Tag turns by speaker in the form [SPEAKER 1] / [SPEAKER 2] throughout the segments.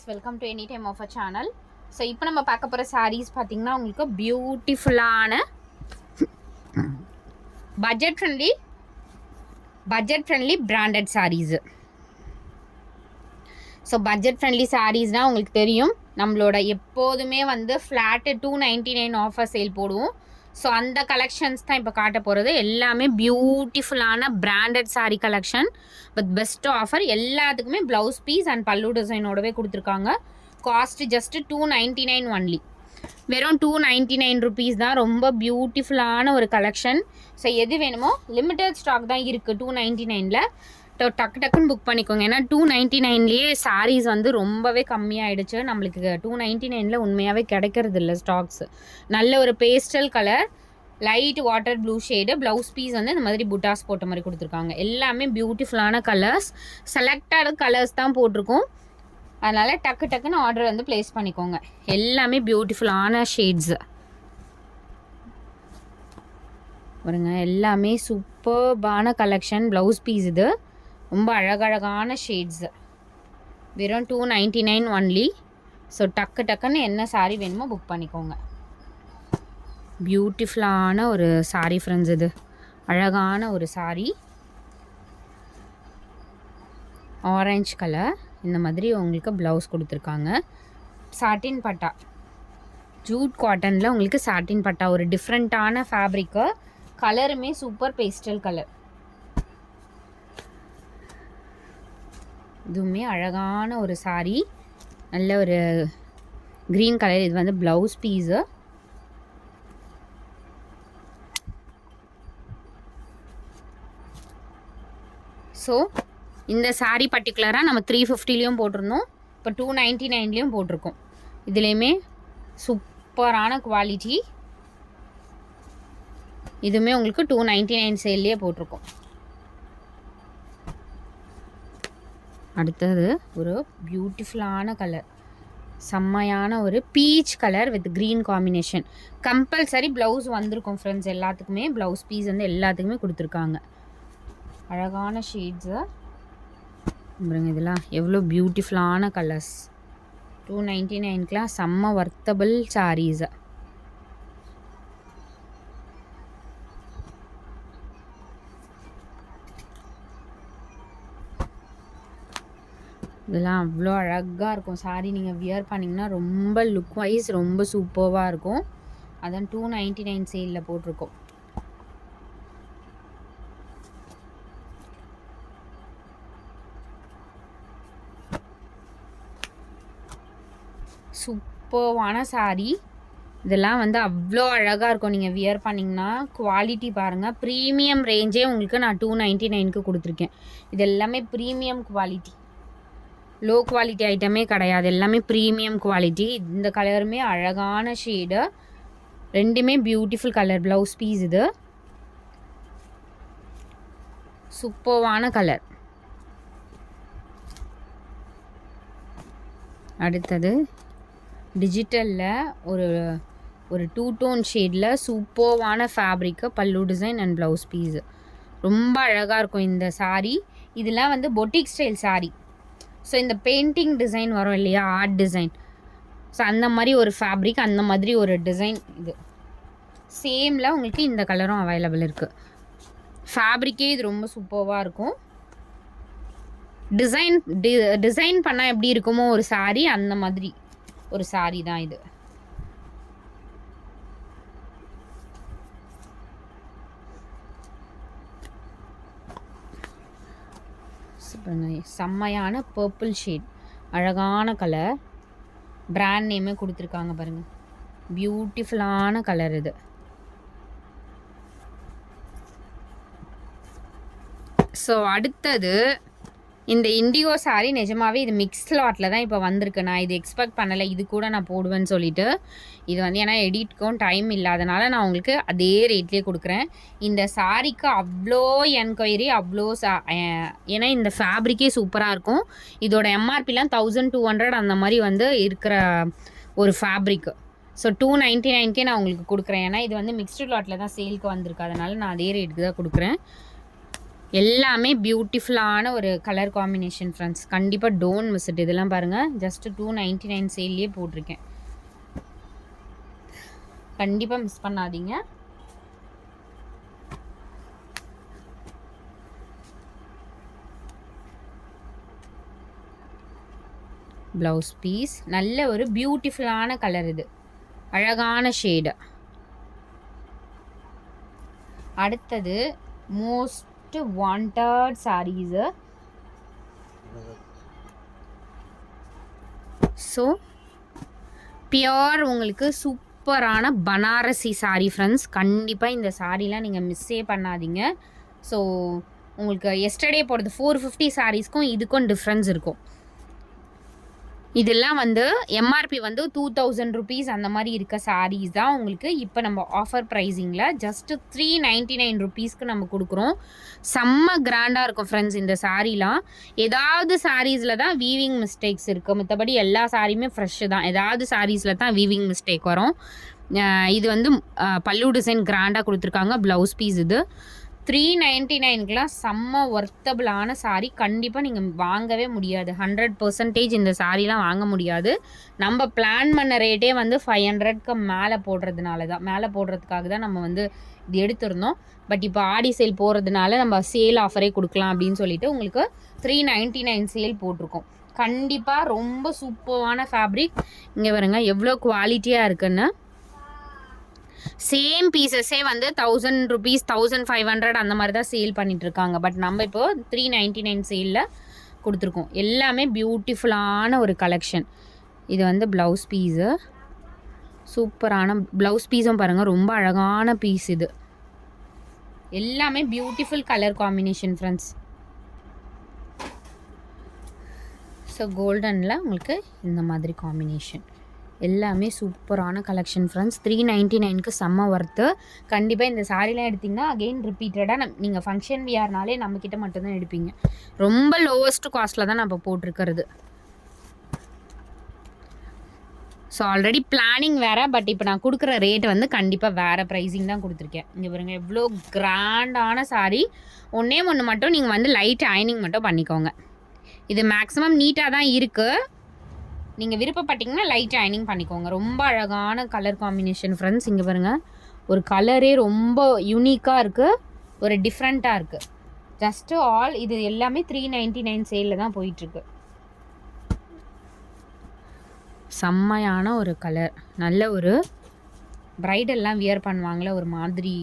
[SPEAKER 1] Welcome to any time offer channel. So இப்போ நம்ம பார்க்க போகிற சாரீஸ் பார்த்திங்கன்னா உங்களுக்கு பியூட்டிஃபுல்லான budget friendly branded saris. So budget friendly சாரீஸ்னால் உங்களுக்கு தெரியும், நம்மளோட எப்போதுமே வந்து ஃப்ளாட்டு 299 ஆஃபர் சேல் போடுவோம். ஸோ அந்த கலெக்ஷன்ஸ் தான் இப்போ காட்ட போகிறது. எல்லாமே பியூட்டிஃபுல்லான branded sari collection with best offer. எல்லாத்துக்குமே ப்ளவுஸ் பீஸ் அண்ட் பல்லு டிசைனோடவே கொடுத்துருக்காங்க. Cost just 299 only. வெறும் 299 ருபீஸ் தான். ரொம்ப பியூட்டிஃபுல்லான ஒரு கலெக்ஷன். ஸோ எது வேணுமோ லிமிட்டட் ஸ்டாக் தான் இருக்குது 299ல். டக்கு டக்குன்னு புக் பண்ணிக்கோங்க. ஏன்னா 299லேயே சாரீஸ் வந்து ரொம்பவே கம்மியாகிடுச்சு. நம்மளுக்கு 299ல் உண்மையாகவே கிடைக்கிறது இல்லை ஸ்டாக்ஸ். நல்ல ஒரு pastel colour, light water blue shade, blouse piece வந்து இந்த மாதிரி புட்டாஸ் போட்ட மாதிரி கொடுத்துருக்காங்க. எல்லாமே பியூட்டிஃபுல்லான கலர்ஸ், செலக்டட் கலர்ஸ் தான் போட்டிருக்கோம். அதனால் டக்கு டக்குன்னு ஆர்டர் வந்து ப்ளேஸ் பண்ணிக்கோங்க. எல்லாமே பியூட்டிஃபுல்லான ஷேட்ஸு பாருங்க. எல்லாமே சூப்பர்பான கலெக்ஷன். ப்ளவுஸ் பீஸ் இது ரொம்ப அழகழகான ஷேட்ஸு. வெறும் 299 ஒன்லி. ஸோ டக்குன்னு என்ன சாரீ வேணுமோ புக் பண்ணிக்கோங்க. பியூட்டிஃபுல்லான ஒரு சாரீ ஃப்ரெண்ட்ஸ். இது அழகான ஒரு சாரீ, ஆரஞ்சு கலர். இந்த மாதிரி உங்களுக்கு ப்ளவுஸ் கொடுத்துருக்காங்க. சாட்டின் பட்டா, ஜூட் காட்டனில் உங்களுக்கு சாட்டின் பட்டா, ஒரு டிஃப்ரெண்ட்டான ஃபேப்ரிக்கு. கலருமே சூப்பர் பேஸ்டல் கலர். இதுவுமே அழகான ஒரு சாரீ, நல்ல ஒரு க்ரீன் கலர். இது வந்து ப்ளவுஸ் பீஸு. ஸோ இந்த சாரீ பர்டிகுலராக நம்ம 350லேயும் போட்டிருந்தோம், இப்போ 299லேயும் போட்டிருக்கோம். இதுலேயுமே சூப்பரான குவாலிட்டி. இதுவுமே உங்களுக்கு 299 சேல்லையே போட்டிருக்கோம். அடுத்தது ஒரு பியூட்டிஃபுல்லான கலர், செம்மையான ஒரு peach colour with green combination. Compulsory blouse வந்திருக்கும் ஃப்ரெண்ட்ஸ். எல்லாத்துக்குமே ப்ளவுஸ் பீஸ் வந்து எல்லாத்துக்குமே கொடுத்துருக்காங்க. அழகான ஷேட்ஸு பாருங்க. இதெல்லாம் எவ்வளோ பியூட்டிஃபுல்லான கலர்ஸ். 299க்குலாம் செம்ம வர்த்தபிள் சாரீஸு. இதெல்லாம் அவ்வளோ அழகாக இருக்கும் சாரீ. நீங்கள் வியர் பண்ணிங்கன்னா ரொம்ப லுக் வைஸ் ரொம்ப சூப்பராக இருக்கும். அதான் 299 சேலில் போட்டிருக்கோம். சூப்பர்வான சாரீ. இதெல்லாம் வந்து அவ்வளோ அழகாக இருக்கும் நீங்கள் வியர் பண்ணிங்கன்னா. குவாலிட்டி பாருங்கள். ப்ரீமியம் ரேஞ்சே உங்களுக்கு நான் 299க்கு கொடுத்துருக்கேன். இது எல்லாமே ப்ரீமியம் குவாலிட்டி, லோ குவாலிட்டி ஐட்டமே கிடையாது. எல்லாமே ப்ரீமியம் குவாலிட்டி. இந்த கலருமே அழகான ஷேடு, ரெண்டுமே பியூட்டிஃபுல் கலர். ப்ளவுஸ் பீஸ் இது சூப்பர்வான கலர். அடுத்தது டிஜிட்டலில் ஒரு 2 டோன் ஷேடில் சூப்பர்வான ஃபேப்ரிக்கு, பல்லு டிசைன் அண்ட் ப்ளவுஸ் பீஸு. ரொம்ப அழகாக இருக்கும் இந்த சாரீ. இதெல்லாம் வந்து பொட்டிக் ஸ்டைல் சாரீ. ஸோ இந்த பெயிண்டிங் டிசைன் வரும் இல்லையா, ஆர்ட் டிசைன். ஸோ அந்த மாதிரி ஒரு ஃபேப்ரிக், அந்த மாதிரி ஒரு டிசைன். இது சேமில் உங்களுக்கு இந்த கலரும் அவைலபிள் இருக்குது. ஃபேப்ரிக்கே இது ரொம்ப சூப்பராக இருக்கும். டிசைன் பண்ணால் எப்படி இருக்குமோ ஒரு சாரீ, அந்த மாதிரி ஒரு சாரீ தான் இது. செம்மையான பர்பிள் ஷேட், அழகான கலர். பிராண்ட் நேமே கொடுத்துருக்காங்க பாருங்கள். பியூட்டிஃபுல்லான கலர் இது. ஸோ அடுத்தது இந்த இண்டிகோ சாரீ. நிஜமாகவே இது மிக்ஸ் லாட்டில் தான் இப்போ வந்திருக்கு. நான் இது எக்ஸ்பெக்ட் பண்ணலை, இது கூட நான் போடுவேன்னு சொல்லிட்டு. இது வந்து ஏன்னா எடிட்க்கும் டைம் இல்லாதனால நான் உங்களுக்கு அதே ரேட்லேயே கொடுக்குறேன். இந்த சாரீக்கு அவ்வளோ என்கொயரி, அவ்வளோ ஏன்னா இந்த ஃபேப்ரிக்கே சூப்பராக இருக்கும். இதோட எம்ஆர்பிலாம் 1200 அந்த மாதிரி வந்து இருக்கிற ஒரு ஃபேப்ரிக்கு. ஸோ 299க்கே நான் உங்களுக்கு கொடுக்குறேன். ஏன்னா இது வந்து மிக்ஸ்டு லாட்டில் தான் சேலுக்கு வந்திருக்கு. அதனால் நான் அதே ரேட்டுக்கு தான் கொடுக்குறேன். எல்லாமே பியூட்டிஃபுல்லான ஒரு கலர் காம்பினேஷன் ஃப்ரெண்ட்ஸ். கண்டிப்பாக டோன்ட் மிஸ் இட். இதெல்லாம் பாருங்கள், ஜஸ்ட் 299 சேல்லையே போட்டிருக்கேன். கண்டிப்பாக மிஸ் பண்ணாதீங்க. ப்ளவுஸ் பீஸ் நல்ல ஒரு பியூட்டிஃபுல்லான கலர், இது அழகான ஷேடு. அடுத்தது most wanted sarees. So pure உங்களுக்கு சூப்பரான பனாரசி சாரீ ஃப்ரெண்ட்ஸ். கண்டிப்பாக இந்த சாரீலாம் நீங்கள் மிஸ்ஸே பண்ணாதீங்க. ஸோ உங்களுக்கு எஸ்டர்டே போடுறது 450 சாரீஸ்க்கும் இதுக்கும் டிஃப்ரென்ஸ் இருக்கும். இதெல்லாம் வந்து எம்ஆர்பி வந்து 2000 rupees அந்த மாதிரி இருக்க சாரீஸ் தான் உங்களுக்கு இப்போ நம்ம ஆஃபர் ப்ரைஸிங்கில் ஜஸ்ட் 399 rupeesக்கு நம்ம கொடுக்குறோம். செம்ம கிராண்டாக இருக்கும் ஃப்ரெண்ட்ஸ் இந்த சாரீலாம். ஏதாவது சாரீஸில் தான் வீவிங் மிஸ்டேக்ஸ் இருக்குது, மற்றபடி எல்லா சாரியுமே ஃப்ரெஷ்ஷு தான். ஏதாவது சாரீஸில் தான் வீவிங் மிஸ்டேக் வரும். இது வந்து பல்லு டிசைன் கிராண்டாக கொடுத்துருக்காங்க. ப்ளவுஸ் பீஸ் இது 399க்குலாம் செம்ம ஒர்த்தபிளான சாரீ. கண்டிப்பாக நீங்கள் வாங்கவே முடியாது. 100% இந்த சாரீலாம் வாங்க முடியாது. நம்ம பிளான் பண்ண ரேட்டே வந்து 500க்கு மேலே போடுறதுனால தான், மேலே போடுறதுக்காக தான் நம்ம வந்து இது எடுத்திருந்தோம். பட் இப்போ ஆடி சேல் போகிறதுனால நம்ம சேல் ஆஃபரே கொடுக்கலாம் அப்படின்னு சொல்லிட்டு உங்களுக்கு 399 சேல் போட்டிருக்கோம். கண்டிப்பாக ரொம்ப சூப்பரான ஃபேப்ரிக். இங்கே பாருங்க எவ்வளோ குவாலிட்டியாக இருக்குன்னு. சேம் பீசஸே வந்து 1000 rupees 1500 அந்த மாதிரி தான் சேல் பண்ணிட்டு இருக்காங்க. பட் நம்ம இப்போ 399 சேலில் கொடுத்துருக்கோம். எல்லாமே பியூட்டிஃபுல்லான ஒரு கலெக்ஷன். இது வந்து ப்ளவுஸ் பீஸு, சூப்பரான ப்ளவுஸ் பீஸும் பாருங்கள், ரொம்ப அழகான பீஸ். இது எல்லாமே beautiful colour combination friends. So கோல்டனில் உங்களுக்கு இந்த மாதிரி காம்பினேஷன் எல்லாமே சூப்பரான கலெக்ஷன் ஃப்ரெண்ட்ஸ். 399க்கு செம்ம ஒர்த்து. கண்டிப்பாக இந்த சாரீலாம் எடுத்திங்கன்னா அகெயின் ரிப்பீட்டடாக நீங்கள் ஃபங்க்ஷன் வியர்னாலே நம்மக்கிட்ட மட்டும்தான் எடுப்பீங்க. ரொம்ப லோவஸ்ட் காஸ்ட்டில் தான் நம்ம போட்டிருக்கிறது. ஸோ ஆல்ரெடி பிளானிங் வேறு, பட் இப்போ நான் கொடுக்குற ரேட் வந்து கண்டிப்பாக வேறு ப்ரைஸிங் தான் கொடுத்துருக்கேன். இங்கே பாருங்கள் எவ்வளோ கிராண்டான சாரீ. ஒன்றே ஒன்று மட்டும் நீங்கள் வந்து லைட் அயனிங் மட்டும் பண்ணிக்கோங்க. இது மேக்ஸிமம் நீட்டாக தான் இருக்குது. நீங்கள் விருப்பப்பட்டீங்கன்னா லைட் அயனிங் பண்ணிக்கோங்க. ரொம்ப அழகான கலர் காம்பினேஷன் ஃப்ரெண்ட்ஸ். இங்கே பாருங்கள், ஒரு கலரே ரொம்ப யூனிக்காக இருக்குது, ஒரு டிஃப்ரெண்ட்டாக இருக்குது. ஜஸ்ட்டு ஆல் இது எல்லாமே 399 சேலில் தான் போயிட்டுருக்கு. செம்மையான ஒரு கலர், நல்ல ஒரு ப்ரைடெல்லாம் வியர் பண்ணுவாங்களே ஒரு மாதிரி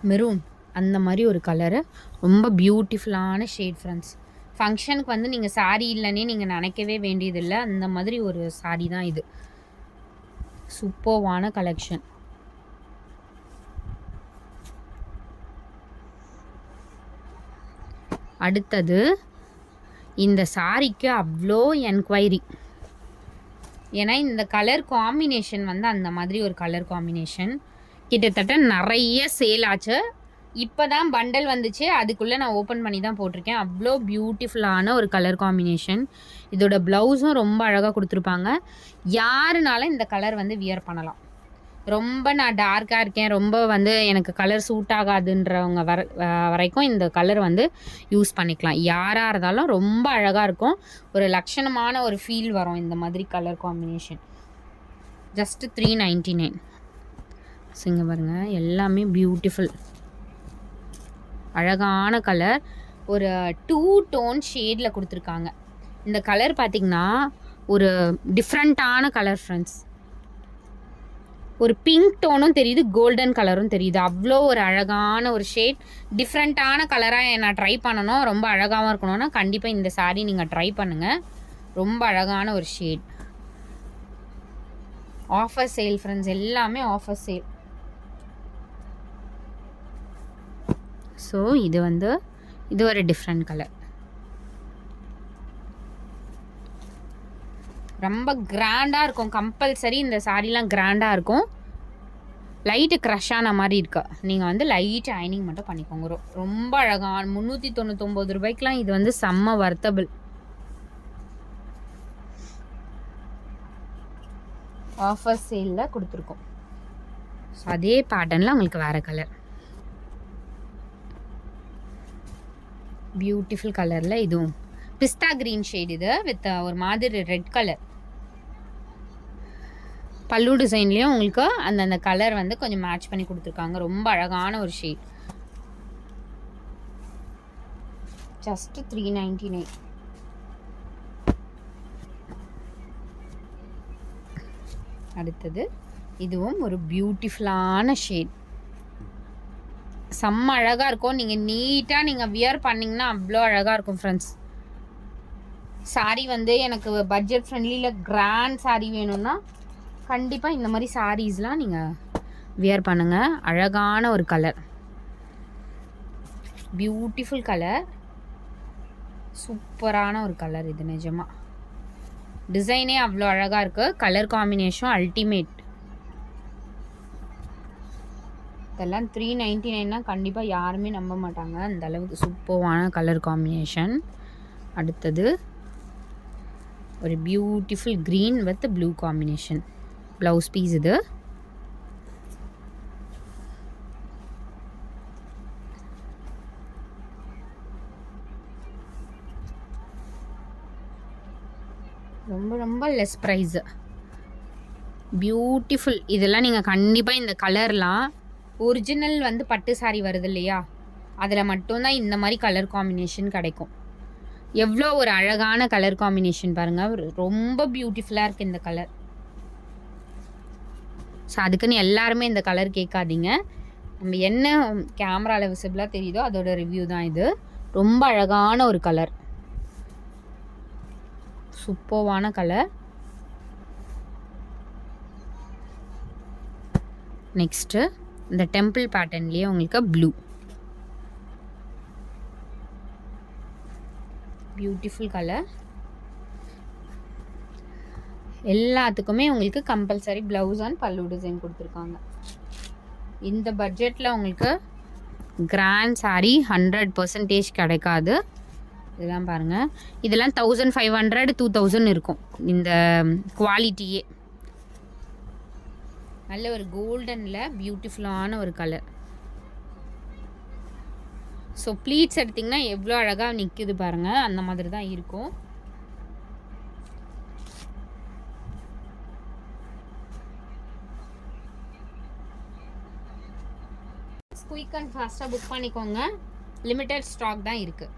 [SPEAKER 1] மெரூன், அந்த மாதிரி ஒரு கலரு. ரொம்ப பியூட்டிஃபுல்லான ஷேட் ஃப்ரெண்ட்ஸ். ஃபங்க்ஷனுக்கு வந்து நீங்கள் சாரீ இல்லைன்னே நீங்கள் நினைக்கவே வேண்டியதில்லை. அந்த மாதிரி ஒரு சாரீ தான் இது. சூப்பர்வான கலெக்ஷன். அடுத்தது இந்த சாரீக்கு அவ்வளோ என்கொயரி. ஏன்னா இந்த கலர் காம்பினேஷன் வந்து அந்த மாதிரி ஒரு கலர் காம்பினேஷன். கிட்டத்தட்ட நிறைய சேல் ஆச்சு. இப்போ தான் பண்டல் வந்துச்சு, அதுக்குள்ளே நான் ஓப்பன் பண்ணி தான் போட்டிருக்கேன். அவ்வளோ பியூட்டிஃபுல்லான ஒரு கலர் காம்பினேஷன். இதோட ப்ளவுஸும் ரொம்ப அழகாக கொடுத்துருப்பாங்க. யாருனாலும் இந்த கலர் வந்து வியர் பண்ணலாம். ரொம்ப நான் டார்க்காக இருக்கேன், ரொம்ப வந்து எனக்கு கலர் சூட் ஆகாதுன்றவங்க வரைக்கும் இந்த கலர் வந்து யூஸ் பண்ணிக்கலாம். யாராக இருந்தாலும் ரொம்ப அழகாக இருக்கும். ஒரு லட்சணமான ஒரு ஃபீல் வரும் இந்த மாதிரி கலர் காம்பினேஷன். ஜஸ்ட்டு 399. இங்கே பாருங்கள் எல்லாமே பியூட்டிஃபுல் அழகான கலர். ஒரு 2 டோன் ஷேடில் கொடுத்துருக்காங்க. இந்த கலர் பார்த்திங்கன்னா ஒரு டிஃப்ரெண்ட்டான கலர் ஃப்ரெண்ட்ஸ். ஒரு பிங்க் டோனும் தெரியுது, கோல்டன் கலரும் தெரியுது. அவ்வளோ ஒரு அழகான ஒரு ஷேட். டிஃப்ரெண்ட்டான கலராக நான் ட்ரை பண்ணணும், ரொம்ப அழகாகவும் இருக்கணும்னா கண்டிப்பாக இந்த சாரீ நீங்கள் ட்ரை பண்ணுங்கள். ரொம்ப அழகான ஒரு ஷேட். ஆஃபர் சேல் ஃப்ரெண்ட்ஸ், எல்லாமே ஆஃபர் சேல். ஸோ இது வந்து இது ஒரு டிஃப்ரெண்ட் கலர். ரொம்ப கிராண்டாக இருக்கும். கம்பல்சரி இந்த சாரீலாம் கிராண்டாக இருக்கும். லைட்டு க்ரஷ் ஆன மாதிரி இருக்கு. நீங்கள் வந்து லைட் அயனிங் மட்டும் பண்ணிக்கோங்க. ரொம்ப அழகான 399 ரூபாய்க்குலாம் இது வந்து செம்ம வர்த்தபிள். ஆஃபர் சேலில் கொடுத்துருக்கோம். ஸோ அதே பேட்டர்னில் உங்களுக்கு வேறு கலர். பியூட்டிஃபுல் கலரில் இதுவும் பிஸ்தா க்ரீன் ஷேட் இது வித் ஒரு மாதிரி ரெட் கலர். பல்லு டிசைன்லேயும் உங்களுக்கு அந்தந்த கலர் வந்து கொஞ்சம் மேட்ச் பண்ணி கொடுத்துருக்காங்க. ரொம்ப அழகான ஒரு ஷேட். ஜஸ்ட் 399. அடுத்தது இதுவும் ஒரு பியூட்டிஃபுல்லான ஷேட். செம்ம அழகாக இருக்கும். நீங்கள் நீட்டாக நீங்கள் வியர் பண்ணிங்கன்னா அவ்வளோ அழகாக இருக்கும் ஃப்ரெண்ட்ஸ். சாரீ வந்து எனக்கு பட்ஜெட் ஃப்ரெண்ட்லியில் கிராண்ட் சாரீ வேணும்னா கண்டிப்பாக இந்த மாதிரி சாரீஸ்லாம் நீங்கள் வியர் பண்ணுங்கள். அழகான ஒரு கலர், பியூட்டிஃபுல் கலர், சூப்பரான ஒரு கலர் இது. நிஜமாக டிசைனே அவ்வளோ அழகாக இருக்குது. Colour combination ultimate. இதெல்லாம் 399னா கண்டிப்பாக யாருமே நம்ப மாட்டாங்க, அந்த அளவுக்கு சூப்பரான கலர் காம்பினேஷன். அடுத்தது ஒரு beautiful green with blue combination blouse piece இது. ரொம்ப ரொம்ப லெஸ் ப்ரைஸு, பியூட்டிஃபுல். இதெல்லாம் நீங்கள் கண்டிப்பாக இந்த கலர்லாம் ஒரிஜினல் வந்து பட்டு சாரி வருது இல்லையா, அதில் மட்டும்தான் இந்த மாதிரி கலர் காம்பினேஷன் கிடைக்கும். எவ்வளோ ஒரு அழகான கலர் காம்பினேஷன் பாருங்கள், ரொம்ப பியூட்டிஃபுல்லாக இருக்குது இந்த கலர். ஸோ அதுக்குன்னு எல்லாருமே இந்த கலர் கேட்காதீங்க. நம்ம என்ன கேமராவில் விசிபிளாக தெரியுதோ அதோட ரிவ்யூ தான் இது. ரொம்ப அழகான ஒரு கலர், சூப்பர்வான கலர். நெக்ஸ்ட்டு இந்த டெம்பிள் பேட்டர்ன்லேயே உங்களுக்கு ப்ளூ, பியூட்டிஃபுல் கலர். எல்லாத்துக்குமே உங்களுக்கு கம்பல்சரி ப்ளவுஸ் அண்ட் பல்லு டிசைன் கொடுத்துருக்காங்க. இந்த பட்ஜெட்டில் உங்களுக்கு கிராண்ட் சாரீ 100% கிடைக்காது. இதெல்லாம் பாருங்கள், இதெல்லாம் 1500 2000 இருக்கும் இந்த குவாலிட்டியே. நல்ல ஒரு கோல்டனில் பியூட்டிஃபுல்லான ஒரு கலர். ஸோ ப்ளீட்ஸ் எடுத்திங்கன்னா எவ்வளோ அழகாக நிற்குது பாருங்கள், அந்த மாதிரி தான் இருக்கும். குயிக் அண்ட் ஃபாஸ்ட்டாக புக் பண்ணிக்கோங்க, லிமிட்டட் ஸ்டாக் தான் இருக்குது.